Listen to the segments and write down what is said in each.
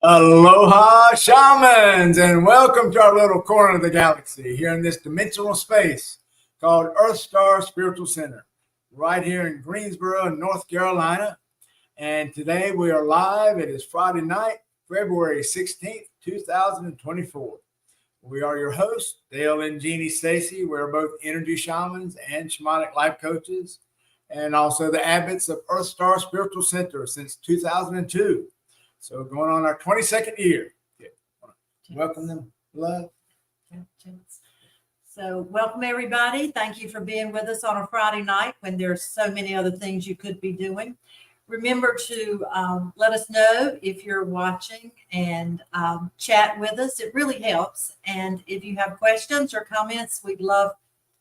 Aloha, Shamans, and welcome to our little corner of the galaxy here in this dimensional space called EarthStar Spiritual Center, right here in Greensboro, North Carolina. And today we are live. It is Friday night, February 16th, 2024. We are your hosts, Dale and Jeanne Stacy. We're both energy shamans and shamanic life coaches, and also the Abbots of EarthStar Spiritual Center since 2002. So going on our 22nd year. Welcome them, love. So welcome everybody. Thank you for being with us on a Friday night when there's so many other things you could be doing. Remember to let us know if you're watching and chat with us. It really helps. And if you have questions or comments, we'd love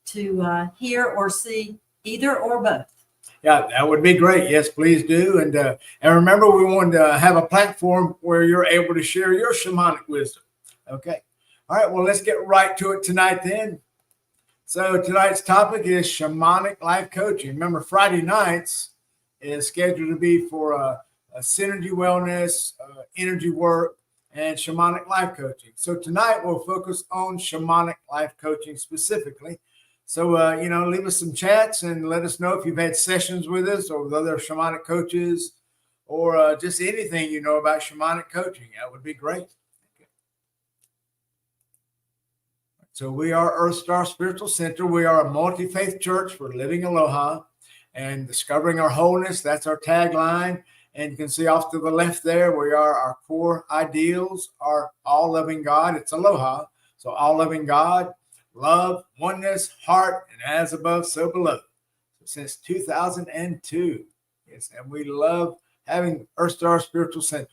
to hear or see either or both. Yeah, that would be great. Yes, please do. And remember, we wanted to have a platform where you're able to share your shamanic wisdom. Okay. All right. Well, let's get right to it tonight then. So tonight's topic is shamanic life coaching. Remember, Friday nights is scheduled to be for a synergy wellness, energy work, and shamanic life coaching. So tonight we'll focus on shamanic life coaching specifically. So, leave us some chats and let us know if you've had sessions with us or with other shamanic coaches or just anything you know about shamanic coaching. That would be great. Okay. So we are EarthStar Spiritual Center. We are a multi-faith church for living Aloha and discovering our wholeness. That's our tagline. And you can see off to the left there, our core ideals are all loving God. It's Aloha. So all loving God, love, oneness, heart, and as above, so below. Since 2002. Yes, and we love having EarthStar Spiritual Center.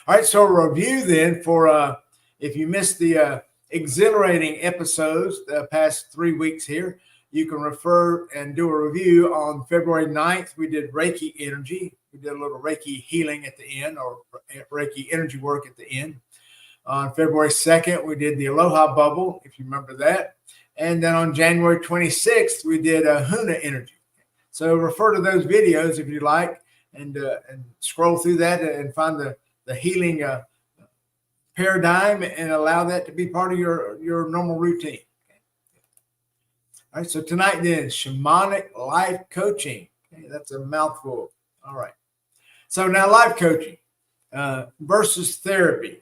All right, so a review then for if you missed the exhilarating episodes the past 3 weeks here, you can refer and do a review. On February 9th, we did Reiki energy. We did a little Reiki healing at the end, or Reiki energy work at the end. On February 2nd, we did the Aloha bubble, if you remember that. And then on January 26th, we did Huna energy. So refer to those videos if you like and scroll through that and find the healing paradigm and allow that to be part of your normal routine. Okay. All right, so tonight then, shamanic life coaching. Okay, that's a mouthful. All right. So now life coaching versus therapy.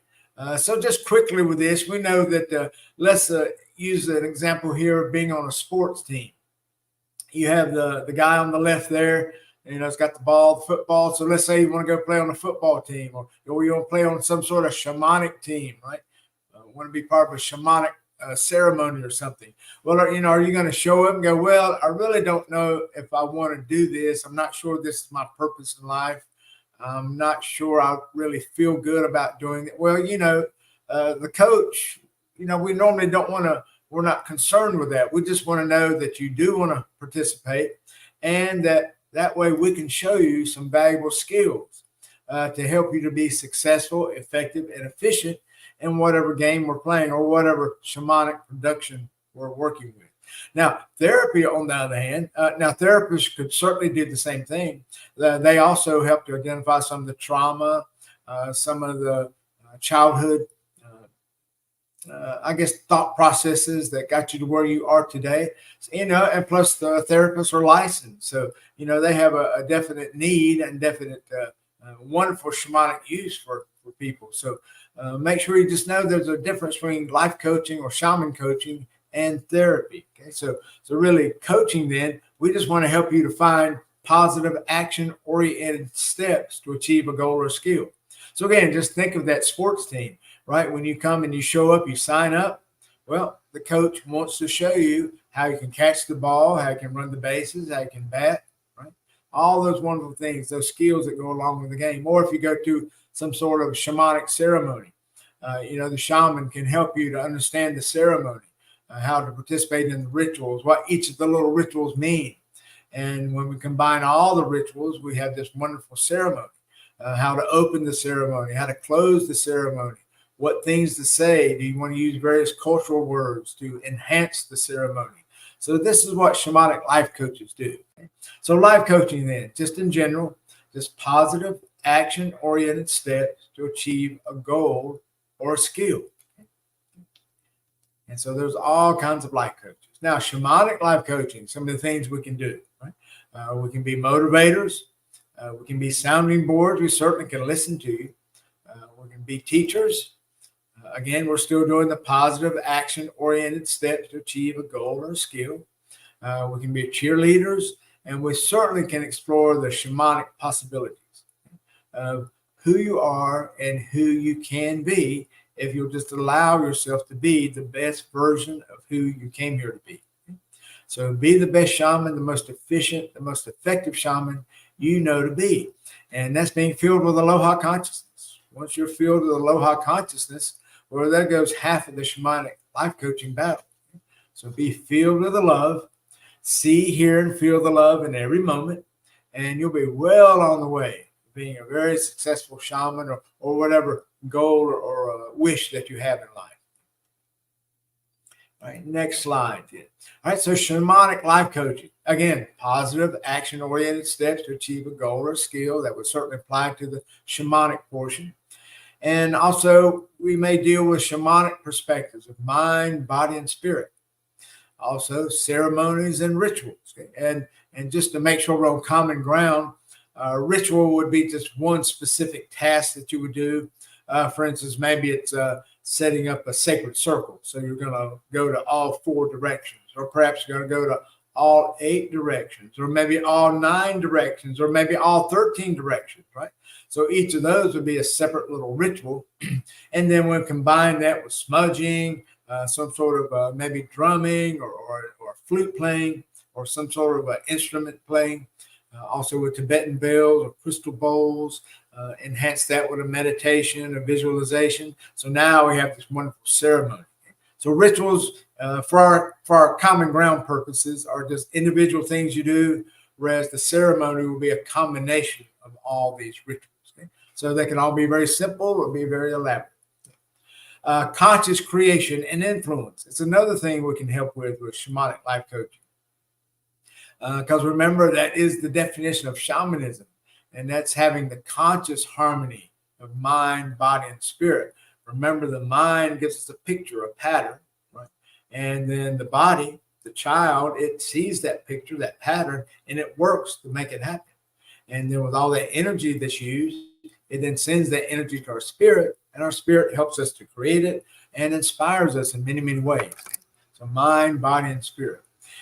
So just quickly with this, we know that let's use an example here of being on a sports team. You have the guy on the left there, it's got the ball, the football. So let's say you want to go play on a football team or you want to play on some sort of shamanic team, right? Want to be part of a shamanic ceremony or something. Well, are you going to show up and go, well, I really don't know if I want to do this. I'm not sure this is my purpose in life. I'm not sure I really feel good about doing it. Well, the coach, we normally we're not concerned with that. We just want to know that you do want to participate and that way we can show you some valuable skills to help you to be successful, effective, and efficient in whatever game we're playing or whatever shamanic production we're working with. Now, therapy, on the other hand, therapists could certainly do the same thing. They also help to identify some of the trauma, some of the childhood, thought processes that got you to where you are today. And plus the therapists are licensed. So, they have a definite need and definite wonderful shamanic use for people. So make sure you just know there's a difference between life coaching or shaman coaching and therapy. Okay, so really coaching then, we just want to help you to find positive action-oriented steps to achieve a goal or skill. So again, just think of that sports team, right? When you come and you show up, you sign up. Well, the coach wants to show you how you can catch the ball, how you can run the bases, how you can bat, right? All those wonderful things, those skills that go along with the game. Or if you go to some sort of shamanic ceremony, the shaman can help you to understand the ceremony. How to participate in the rituals, what each of the little rituals mean. And when we combine all the rituals, we have this wonderful ceremony, how to open the ceremony, how to close the ceremony, what things to say. Do you want to use various cultural words to enhance the ceremony? So this is what shamanic life coaches do. Okay? So life coaching then, just in general, just positive action-oriented steps to achieve a goal or a skill. And so there's all kinds of life coaches. Now, shamanic life coaching, some of the things we can do, right? We can be motivators. We can be sounding boards. We certainly can listen to you. We can be teachers. Again, we're still doing the positive action-oriented steps to achieve a goal or a skill. We can be cheerleaders, and we certainly can explore the shamanic possibilities of who you are and who you can be if you'll just allow yourself to be the best version of who you came here to be. So be the best shaman, the most efficient, the most effective shaman you know to be. And that's being filled with Aloha consciousness. Once you're filled with Aloha consciousness, well, there goes half of the shamanic life coaching battle. So be filled with the love, see, hear, and feel the love in every moment, and you'll be well on the way to being a very successful shaman or whatever goal or wish that you have in life. All right, next slide. All right, so shamanic life coaching. Again, positive, action-oriented steps to achieve a goal or skill. That would certainly apply to the shamanic portion. And also, we may deal with shamanic perspectives of mind, body, and spirit. Also, ceremonies and rituals. Okay? And just to make sure we're on common ground, ritual would be just one specific task that you would do. For instance, maybe it's setting up a sacred circle. So you're going to go to all 4 directions, or perhaps you're going to go to all 8 directions, or maybe all 9 directions, or maybe all 13 directions, right? So each of those would be a separate little ritual. And then we'll combine that with smudging, some sort of maybe drumming or flute playing, or some sort of instrument playing. Also with Tibetan bells or crystal bowls. Enhance that with a meditation, a visualization. So now we have this wonderful ceremony. So rituals for our common ground purposes are just individual things you do, whereas the ceremony will be a combination of all these rituals. Okay? So they can all be very simple or be very elaborate. Conscious creation and influence. It's another thing we can help with shamanic life coaching. Because remember, that is the definition of shamanism. And that's having the conscious harmony of mind, body, and spirit. Remember, the mind gives us a picture, a pattern, right? And then the body, the child, it sees that picture, that pattern, and it works to make it happen. And then with all that energy that's used, it then sends that energy to our spirit, and our spirit helps us to create it and inspires us in many, many ways. So mind, body, and spirit.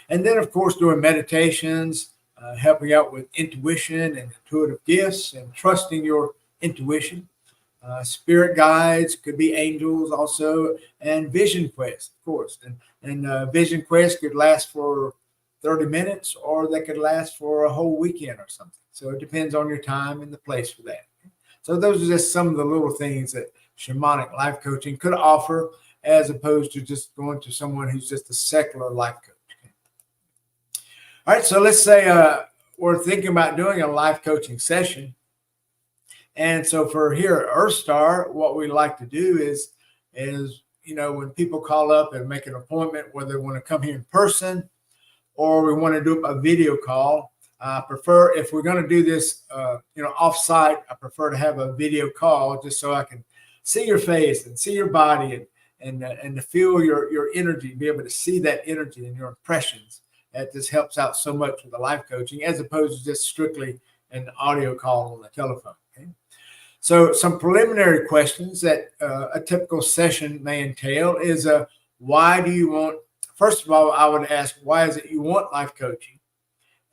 And then, of course, doing meditations, helping out with intuition and intuitive gifts and trusting your intuition. Spirit guides, could be angels also, and vision quests, of course. And vision quests could last for 30 minutes, or they could last for a whole weekend or something. So it depends on your time and the place for that. So those are just some of the little things that shamanic life coaching could offer, as opposed to just going to someone who's just a secular life coach. All right, so let's say we're thinking about doing a life coaching session. And so for here at EarthStar, what we like to do is, when people call up and make an appointment, whether they want to come here in person or we want to do a video call, I prefer, if we're going to do this, off-site, I prefer to have a video call just so I can see your face and see your body and to feel your energy, be able to see that energy and your impressions. That just helps out so much with the life coaching, as opposed to just strictly an audio call on the telephone. Okay? So some preliminary questions that a typical session may entail is, why do you want, first of all, I would ask, why is it you want life coaching?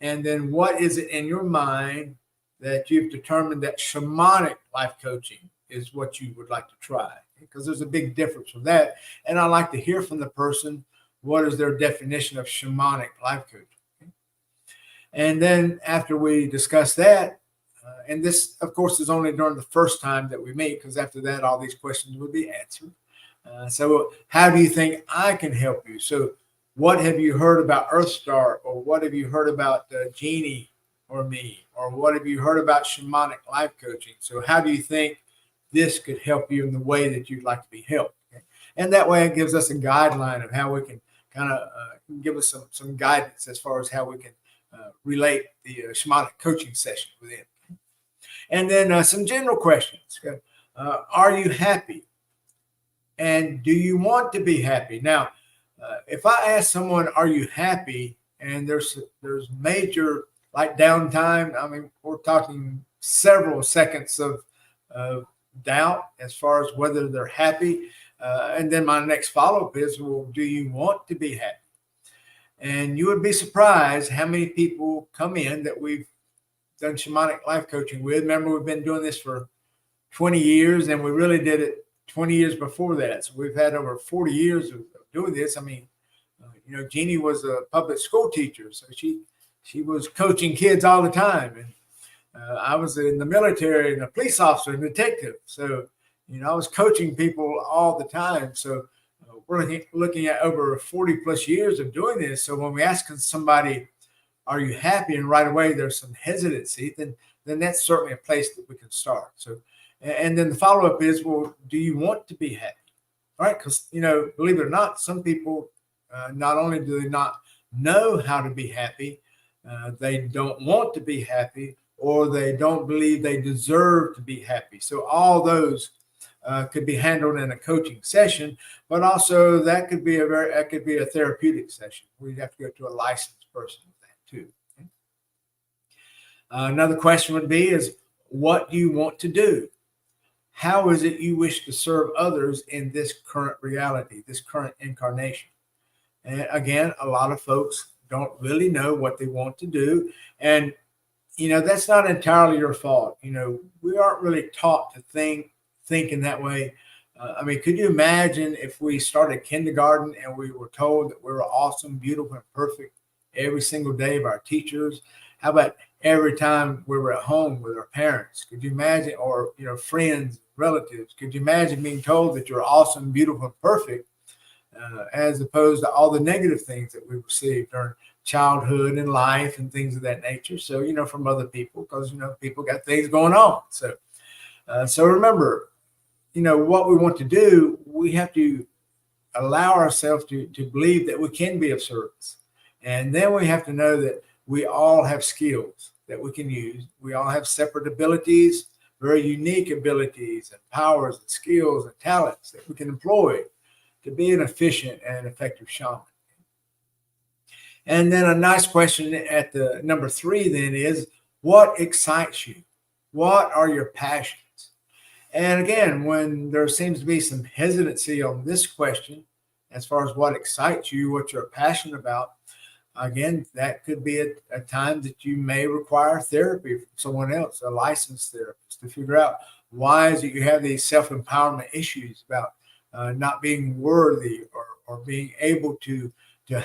And then what is it in your mind that you've determined that shamanic life coaching is what you would like to try? Because there's a big difference with that. And I like to hear from the person, what is their definition of shamanic life coaching? Okay? And then after we discuss that, and this, of course, is only during the first time that we meet, because after that, all these questions would be answered. So how do you think I can help you? So what have you heard about EarthStar, or what have you heard about Jeanne or me, or what have you heard about shamanic life coaching? So how do you think this could help you in the way that you'd like to be helped? Okay? And that way it gives us a guideline of how we can kind of give us some guidance as far as how we can relate the shamanic coaching session with it. And then some general questions. Are you happy? And do you want to be happy? Now, if I ask someone, are you happy? And there's major like downtime. I mean, we're talking several seconds of doubt as far as whether they're happy. And then my next follow-up is, well, do you want to be happy? And you would be surprised how many people come in that we've done shamanic life coaching with. Remember, we've been doing this for 20 years, and we really did it 20 years before that. So we've had over 40 years of doing this. I mean, Jeanne was a public school teacher, so she was coaching kids all the time. And I was in the military and a police officer and detective. So, I was coaching people all the time. So we're looking at over 40 plus years of doing this. So when we ask somebody, are you happy? And right away there's some hesitancy, then that's certainly a place that we can start. So, and then the follow-up is, well, do you want to be happy? All right. Because, believe it or not, some people, not only do they not know how to be happy, they don't want to be happy, or they don't believe they deserve to be happy. So all those could be handled in a coaching session, but also that could be a therapeutic session. We'd have to go to a licensed person with that too. Okay? Another question would be is, what do you want to do? How is it you wish to serve others in this current reality, this current incarnation? And again, a lot of folks don't really know what they want to do. And, that's not entirely your fault. We aren't really taught to think in that way. I mean, could you imagine if we started kindergarten and we were told that we were awesome, beautiful, and perfect every single day by our teachers? How about every time we were at home with our parents? Could you imagine, or, friends, relatives, could you imagine being told that you're awesome, beautiful, and perfect, as opposed to all the negative things that we received during childhood and life and things of that nature? So, from other people, because, people got things going on. So remember, what we want to do, we have to allow ourselves to believe that we can be of service. And then we have to know that we all have skills that we can use. We all have separate abilities, very unique abilities and powers and skills and talents that we can employ to be an efficient and effective shaman. And then a nice question at the number 3 then is, what excites you? What are your passions? And again, when there seems to be some hesitancy on this question, as far as what excites you, what you're passionate about, again, that could be a time that you may require therapy from someone else, a licensed therapist, to figure out why is it you have these self-empowerment issues about not being worthy or being able to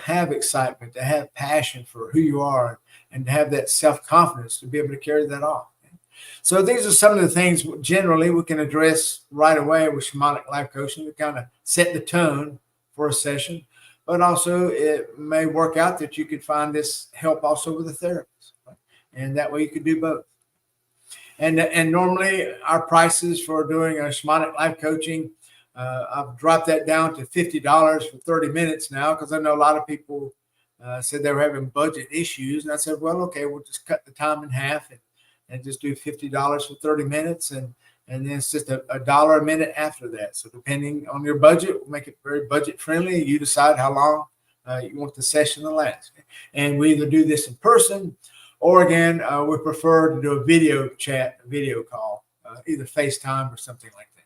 have excitement, to have passion for who you are, and to have that self-confidence to be able to carry that off. So these are some of the things generally we can address right away with shamanic life coaching to kind of set the tone for a session. But also it may work out that you could find this help also with a therapist. Right? And that way you could do both. And normally our prices for doing a shamanic life coaching, I've dropped that down to $50 for 30 minutes now, because I know a lot of people said they were having budget issues. And I said, well, okay, we'll just cut the time in half and just do $50 for 30 minutes. And then it's just a dollar a minute after that. So depending on your budget, we'll make it very budget friendly. You decide how long you want the session to last. And we either do this in person, or again, we prefer to do a video chat, a video call, either FaceTime or something like that.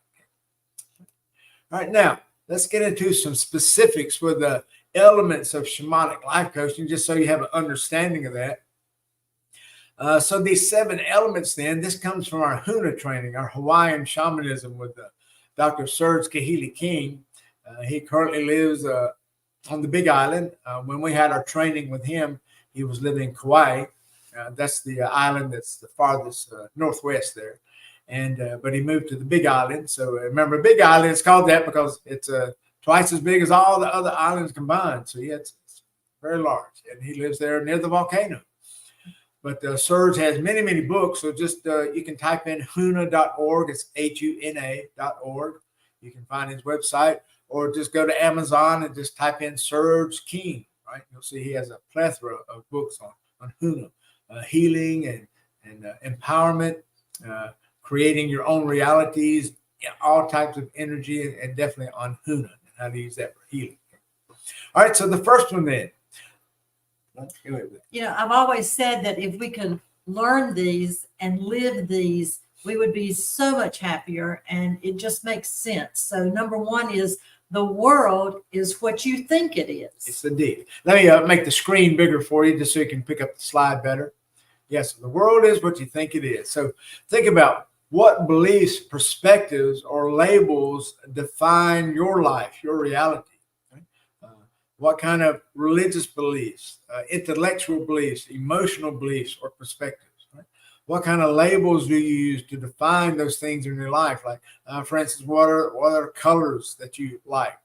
All right, now let's get into some specifics with the elements of shamanic life coaching, just so you have an understanding of that. So these 7 elements, then, this comes from our Huna training, our Hawaiian shamanism with Dr. Serge Kahili King. He currently lives on the Big Island. When we had our training with him, he was living in Kauai. That's the island that's the farthest northwest there. And but he moved to the Big Island. So remember, Big Island is called that because it's twice as big as all the other islands combined. So yeah, it's very large. And he lives there near the volcano. But Serge has many, many books. So just you can type in huna.org. It's HUNA.org. You can find his website, or just go to Amazon and just type in Serge King. Right, you'll see he has a plethora of books on Huna, healing and empowerment, creating your own realities, all types of energy, and definitely on Huna and how to use that for healing. All right, so the first one then. I've always said that if we could learn these and live these, we would be so much happier, and it just makes sense. So number one is the world is what you think it is. It's indeed. Let me make the screen bigger for you just so you can pick up the slide better. Yes, the world is what you think it is. So think about what beliefs, perspectives, or labels define your life, your reality. What kind of religious beliefs, intellectual beliefs, emotional beliefs, or perspectives? Right? What kind of labels do you use to define those things in your life? Like, for instance, what are colors that you like?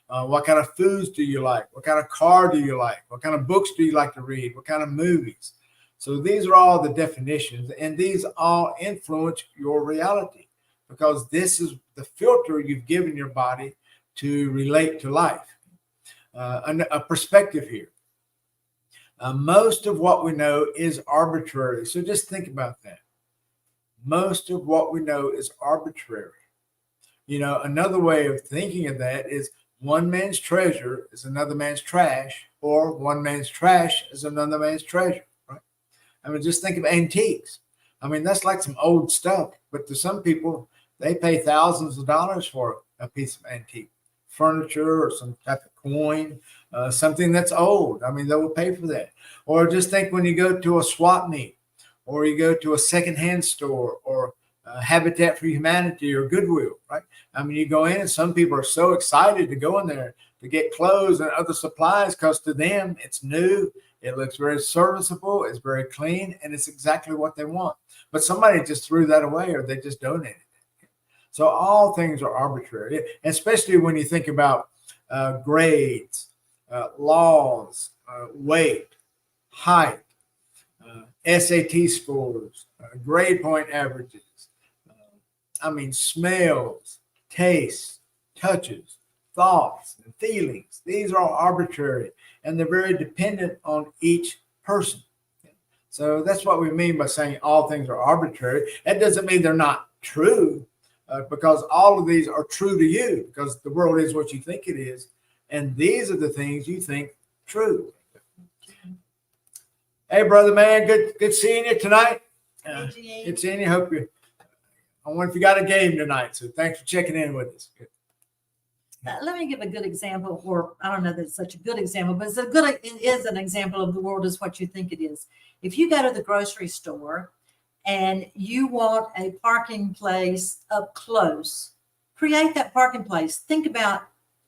What kind of foods do you like? What kind of car do you like? What kind of books do you like to read? What kind of movies? So these are all the definitions, and these all influence your reality because this is the filter you've given your body to relate to life. A perspective here. Most of what we know is arbitrary. So just think about that. Most of what we know is arbitrary. Another way of thinking of that is one man's treasure is another man's trash, or one man's trash is another man's treasure, right? Just think of antiques. That's like some old stuff, but to some people, they pay thousands of dollars for a piece of antique furniture or some type of coin, something that's old. They will pay for that. Or just think when you go to a swap meet, or you go to a secondhand store, or Habitat for Humanity or Goodwill, right? You go in and some people are so excited to go in there to get clothes and other supplies because to them it's new, it looks very serviceable, it's very clean, and it's exactly what they want. But somebody just threw that away or they just donated it. So all things are arbitrary, especially when you think about grades, laws, weight, height, SAT scores, grade point averages, smells, tastes, touches, thoughts, and feelings. These are all arbitrary, and they're very dependent on each person. So that's what we mean by saying all things are arbitrary. That doesn't mean they're not true, because all of these are true to you, because the world is what you think it is, and these are the things you think true. Hey, brother, man, good seeing you tonight. Good seeing you. I wonder if you got a game tonight, so thanks for checking in with us. Good. Let me give a good example, or I don't know that it's such a good example, but it is an example of the world is what you think it is. If you go to the grocery store and you want a parking place up close, create that parking place. Think about,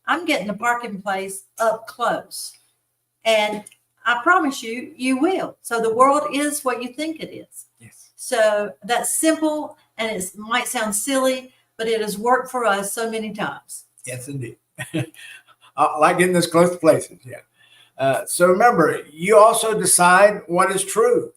I'm getting a parking place up close. And I promise you, you will. So the world is what you think it is. Yes. So that's simple, and it might sound silly, but it has worked for us so many times. Yes, indeed. I like getting this close to places. Yeah. So remember, you also decide what is true.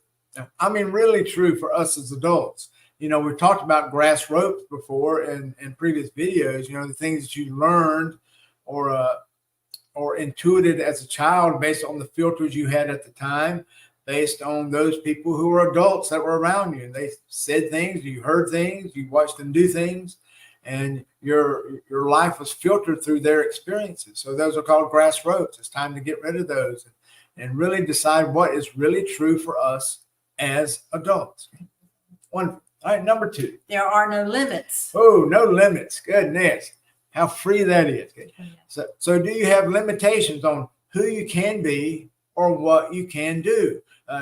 Really true for us as adults. We've talked about grass ropes before in previous videos, the things that you learned or intuited as a child based on the filters you had at the time, based on those people who were adults that were around you. And they said things, you heard things, you watched them do things, and your life was filtered through their experiences. So those are called grass ropes. It's time to get rid of those and really decide what is really true for us as adults. All right, number 2. There are no limits. Oh, no limits. Goodness. How free that is. So do you have limitations on who you can be or what you can do?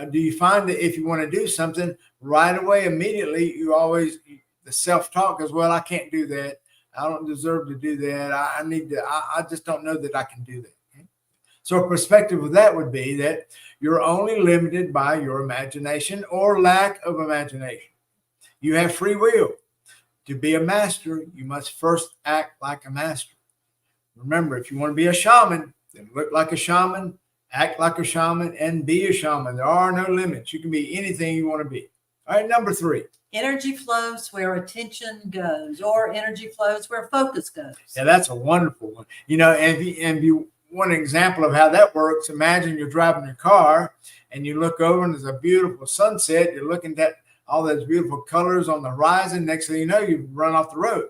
Do you find that if you want to do something right away, immediately, the self-talk is, well, I can't do that. I don't deserve to do that. I just don't know that I can do that. Okay? So a perspective of that would be that you're only limited by your imagination or lack of imagination. You have free will. To be a master, you must first act like a master. Remember, if you want to be a shaman, then look like a shaman, act like a shaman, and be a shaman. There are no limits. You can be anything you want to be. All right, number 3. Energy flows where attention goes, or energy flows where focus goes. Yeah, that's a wonderful one. And you want an example of how that works, imagine you're driving your car and you look over and there's a beautiful sunset. You're looking at all those beautiful colors on the horizon. Next thing you know, you run off the road.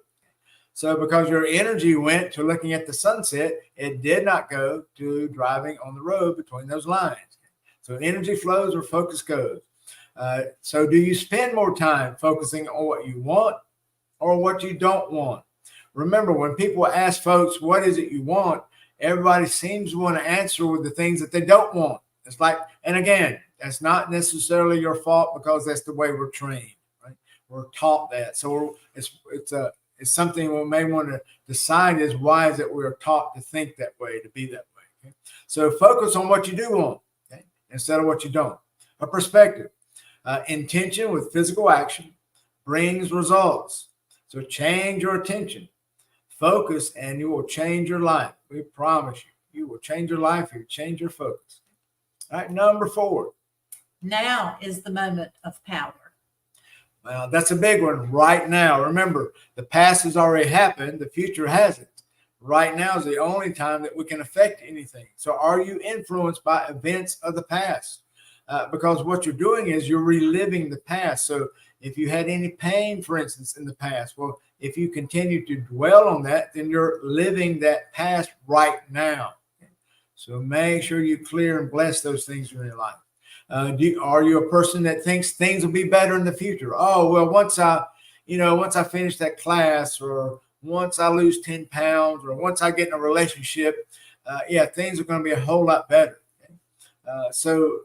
So because your energy went to looking at the sunset, it did not go to driving on the road between those lines. So energy flows where focus goes. So do you spend more time focusing on what you want or what you don't want? Remember, when people ask folks, what is it you want? Everybody seems to want to answer with the things that they don't want. It's like, and again, that's not necessarily your fault because that's the way we're trained, right? We're taught that. So it's something we may want to decide is why is it we're taught to think that way, to be that way. Okay? So focus on what you do want, okay, instead of what you don't. A perspective. Intention with physical action brings results. So change your attention, focus, and you will change your life. We promise you, you will change your life if you change your focus. All right, number 4. Now is the moment of power. Well, that's a big one. Right now. Remember, the past has already happened. The future hasn't. Right now is the only time that we can affect anything. So are you influenced by events of the past? Because what you're doing is you're reliving the past. So if you had any pain, for instance, in the past, well, if you continue to dwell on that, then you're living that past right now. So make sure you clear and bless those things in your life. Are you a person that thinks things will be better in the future? Oh, well, once I finish that class, or once I lose 10 pounds, or once I get in a relationship, things are going to be a whole lot better. So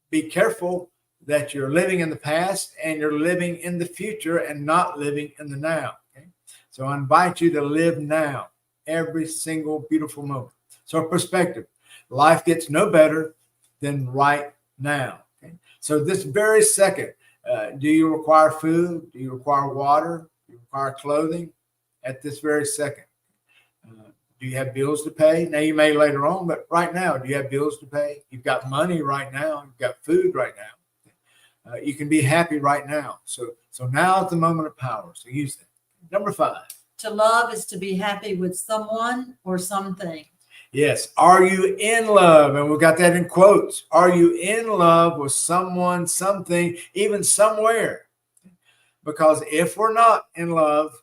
be careful that you're living in the past and you're living in the future and not living in the now. Okay? So I invite you to live now, every single beautiful moment. So perspective, life gets no better than right now. Okay? So this very second, do you require food? Do you require water? Do you require clothing? At this very second. Do you have bills to pay? Now you may later on, but right now, do you have bills to pay? You've got money right now. You've got food right now. You can be happy right now. So now is the moment of power. So use that. Number 5. To love is to be happy with someone or something. Yes. Are you in love? And we got that in quotes. Are you in love with someone, something, even somewhere? Because if we're not in love,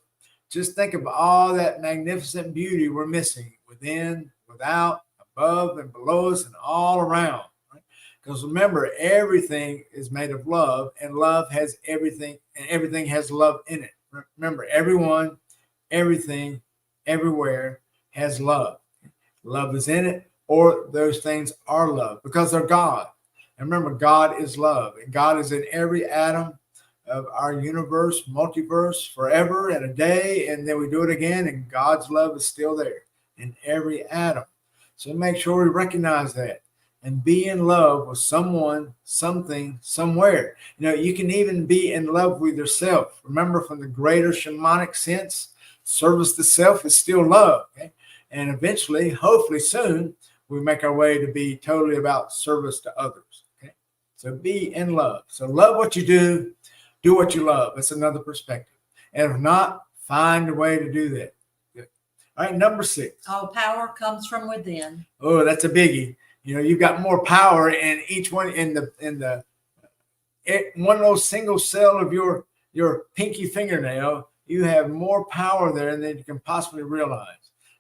just think of all that magnificent beauty we're missing within, without, above, and below us, and all around. Right? Because remember, everything is made of love, and love has everything, and everything has love in it. Remember, everyone, everything, everywhere has love. Love is in it, or those things are love because they're God. And remember, God is love, and God is in every atom of our universe, multiverse, forever and a day, and then we do it again, and God's love is still there in every atom. So make sure we recognize that and be in love with someone, something, somewhere. You can even be in love with yourself. Remember, from the greater shamanic sense, service to self is still love. Okay? And eventually, hopefully soon, we make our way to be totally about service to others. Okay? So be in love. So love what you do. Do what you love. That's another perspective. And if not, find a way to do that. Good. All right, number 6. All power comes from within. Oh, that's a biggie. You've got more power in each one in the one of those single cell of your pinky fingernail. You have more power there than you can possibly realize.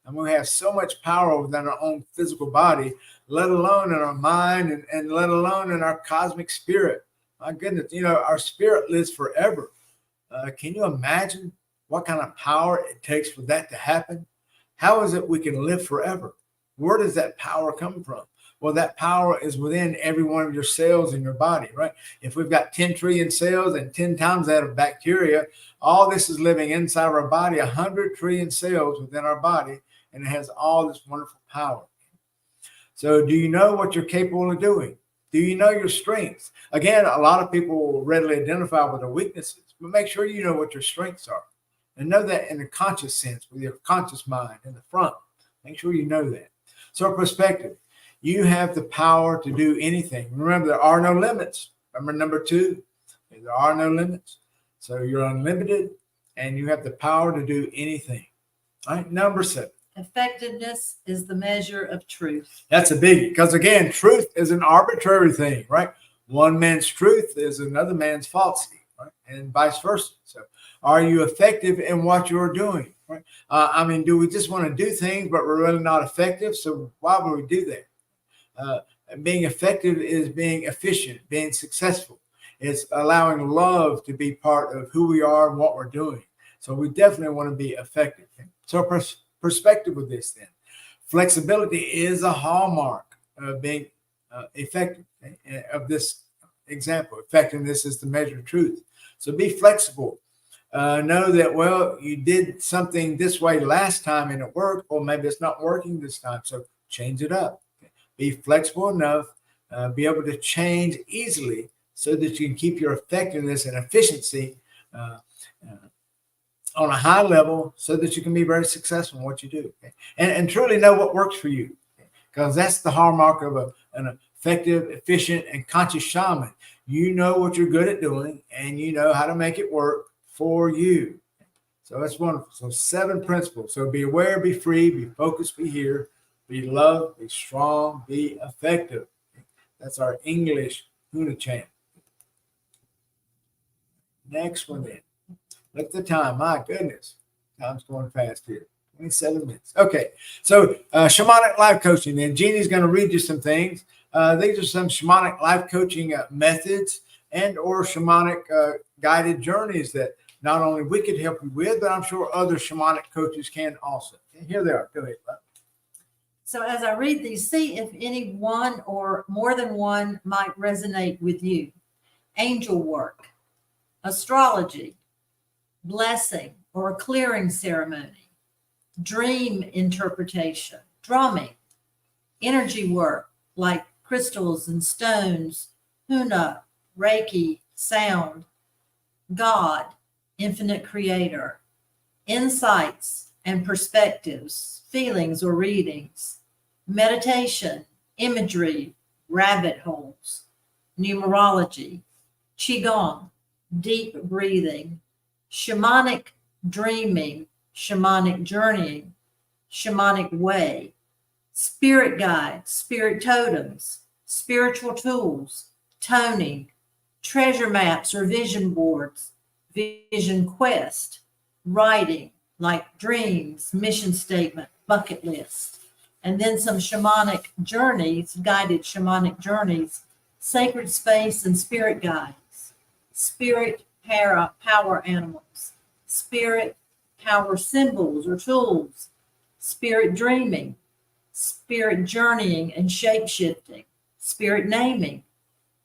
And we have so much power within our own physical body, let alone in our mind and let alone in our cosmic spirit. My goodness, our spirit lives forever. Can you imagine what kind of power it takes for that to happen? How is it we can live forever? Where does that power come from? Well, that power is within every one of your cells in your body, right? If we've got 10 trillion cells and 10 times that of bacteria, all this is living inside of our body, 100 trillion cells within our body, and it has all this wonderful power. So do you know what you're capable of doing? Do you know your strengths? Again, a lot of people will readily identify with their weaknesses, but make sure you know what your strengths are. And know that in a conscious sense, with your conscious mind in the front. Make sure you know that. So perspective, you have the power to do anything. Remember, there are no limits. Remember number 2, there are no limits. So you're unlimited and you have the power to do anything. All right, number 7. Effectiveness is the measure of truth. That's a biggie because, again, truth is an arbitrary thing, right? one man's truth is another man's falsity, right? And vice versa. So are you effective in what you're doing? Right? I mean, do we just want to do things, but we're really not effective? So why would we do that? Being effective is being efficient, being successful. It's allowing love to be part of who we are and what we're doing. So we definitely want to be effective. So perspective with this then. Flexibility is a hallmark of being effective. Of this example, effectiveness is the measure of truth. So be flexible. Know that, well, you did something this way last time and it worked, or maybe it's not working this time. So change it up. Be flexible enough, be able to change easily so that you can keep your effectiveness and efficiency on a high level so that you can be very successful in what you do. And truly know what works for you, because that's the hallmark of an effective, efficient, and conscious shaman. You know what you're good at doing, and you know how to make it work for you. So that's wonderful. So 7 principles. So be aware, be free, be focused, be here, be loved, be strong, be effective. That's our English Huna chant. Next one then. Look at the time. My goodness. Time's going fast here. 27 minutes. Okay. So shamanic life coaching. Then Jeannie's going to read you some things. These are some shamanic life coaching methods and or shamanic guided journeys that not only we could help you with, but I'm sure other shamanic coaches can also. And here they are. Go ahead, Bob. So as I read these, see if any one or more than one might resonate with you. Angel work, astrology, blessing or a clearing ceremony, dream interpretation, drumming, energy work like crystals and stones, Huna, Reiki, sound, God, infinite creator, insights and perspectives, feelings or readings, meditation, imagery, rabbit holes, numerology, qigong, deep breathing, shamanic dreaming, shamanic journeying, shamanic way, spirit guides, spirit totems, spiritual tools, toning, treasure maps or vision boards, vision quest, writing like dreams, mission statement, bucket list, and then some shamanic journeys, guided shamanic journeys, sacred space and spirit guides, spirit power animals, spirit power symbols or tools, spirit dreaming, spirit journeying and shape-shifting, spirit naming,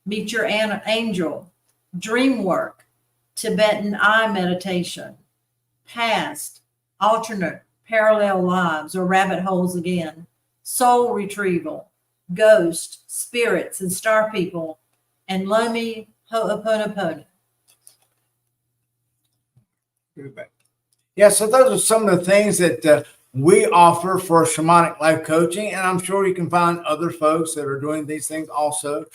meet your angel, dream work, Tibetan eye meditation, past, alternate, parallel lives or rabbit holes again, soul retrieval, ghost, spirits and star people, and Lomi Ho'oponopono. Yeah, so those are some of the things that we offer for shamanic life coaching, and I'm sure you can find other folks that are doing these things also.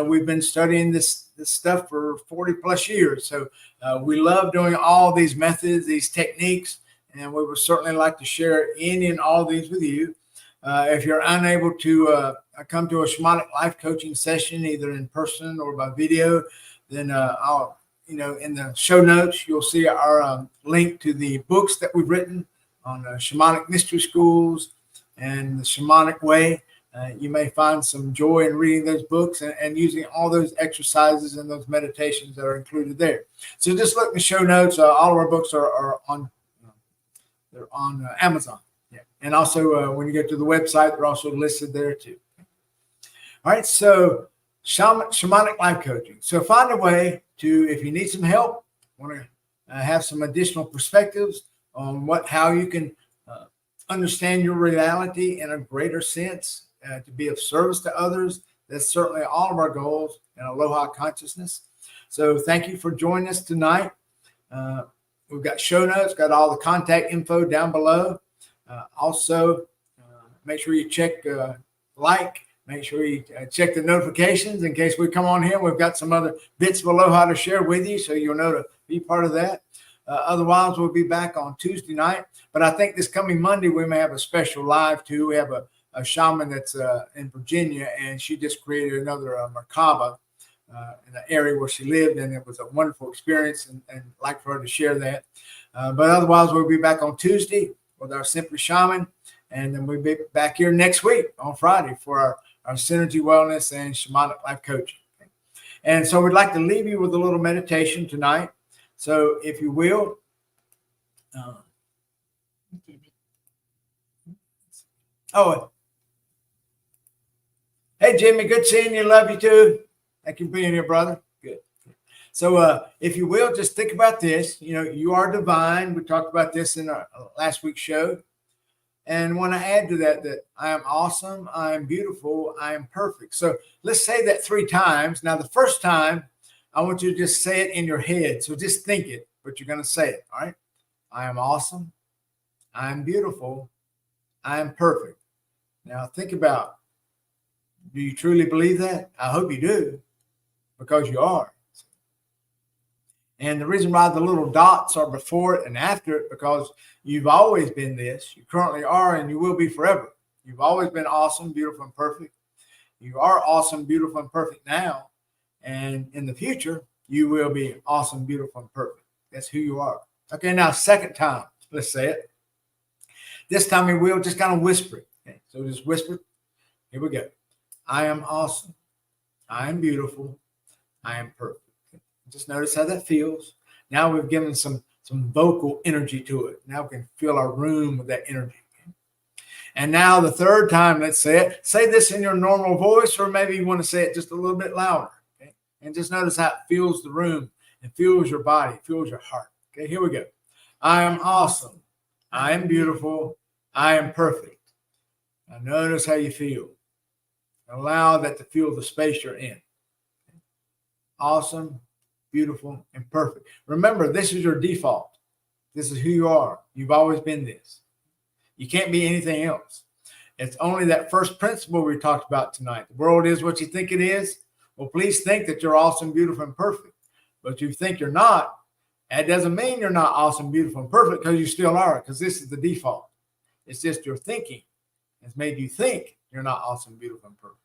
We've been studying this stuff for 40 plus years, so we love doing all these methods, these techniques, and we would certainly like to share any and all these with you. If you're unable to come to a shamanic life coaching session, either in person or by video, then I'll in the show notes, you'll see our link to the books that we've written on shamanic mystery schools and the shamanic way. You may find some joy in reading those books and using all those exercises and those meditations that are included there. So just look in the show notes. All of our books are on Amazon. Yeah. And also when you go to the website, they're also listed there too. All right. So shamanic life coaching. So find a way to, if you need some help, want to have some additional perspectives on how you can understand your reality in a greater sense, to be of service to others. That's certainly all of our goals in Aloha consciousness. So thank you for joining us tonight. We've got show notes, got all the contact info down below. Also, make sure you check make sure you check the notifications in case we come on here. We've got some other bits of Aloha to share with you, so you'll know to be part of that. Otherwise, we'll be back on Tuesday night. But I think this coming Monday, we may have a special live too. We have a shaman that's in Virginia, and she just created another Merkaba in the area where she lived, and it was a wonderful experience, and I'd like for her to share that. But otherwise, we'll be back on Tuesday with our Simply Shaman, and then we'll be back here next week on Friday for our Synergy Wellness and Shamanic Life Coaching. And so we'd like to leave you with a little meditation tonight. So if you will, hey, Jimmy, good seeing you. Love you too. Thank you for being here, brother. Good. So if you will, just think about this. You know, you are divine. We talked about this in our last week's show. And want to add to that, that I am awesome, I am beautiful, I am perfect. So let's say that 3 times. Now, the first time, I want you to just say it in your head. So just think it, but you're going to say it. All right. I am awesome. I am beautiful. I am perfect. Now think about, do you truly believe that? I hope you do, because you are. And the reason why the little dots are before it and after it, because you've always been this. You currently are, and you will be forever. You've always been awesome, beautiful, and perfect. You are awesome, beautiful, and perfect now. And in the future, you will be awesome, beautiful, and perfect. That's who you are. Okay, now second time, let's say it. This time we will just kind of whisper it. Okay, so just whisper. Here we go. I am awesome. I am beautiful. I am perfect. Just notice how that feels. Now we've given some vocal energy to it. Now we can fill our room with that energy. And now the third time, let's say it. Say this in your normal voice, or maybe you want to say it just a little bit louder. Okay? And just notice how it fills the room and fills your body, fills your heart. Okay, here we go. I am awesome. I am beautiful. I am perfect. Now notice how you feel. Allow that to fill the space you're in. Awesome, beautiful, and perfect. Remember, this is your default. This is who you are. You've always been this. You can't be anything else. It's only that first principle we talked about tonight. The world is what you think it is. Well, please think that you're awesome, beautiful, and perfect. But if you think you're not, that doesn't mean you're not awesome, beautiful, and perfect, because you still are, because this is the default. It's just your thinking has made you think you're not awesome, beautiful, and perfect.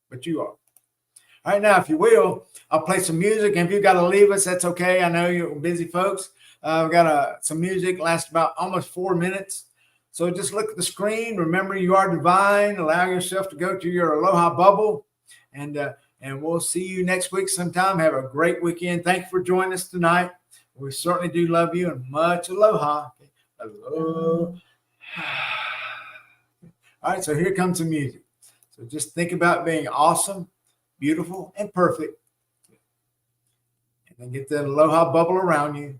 But you are. All right, now, if you will, I'll play some music. And if you've got to leave us, that's okay. I know you're busy folks. We've got some music, lasts about almost 4 minutes. So just look at the screen. Remember, you are divine. Allow yourself to go to your Aloha bubble. And we'll see you next week sometime. Have a great weekend. Thank you for joining us tonight. We certainly do love you, and much aloha. Aloha. All right, so here comes the music. So just think about being awesome, beautiful, and perfect. And then get that aloha bubble around you.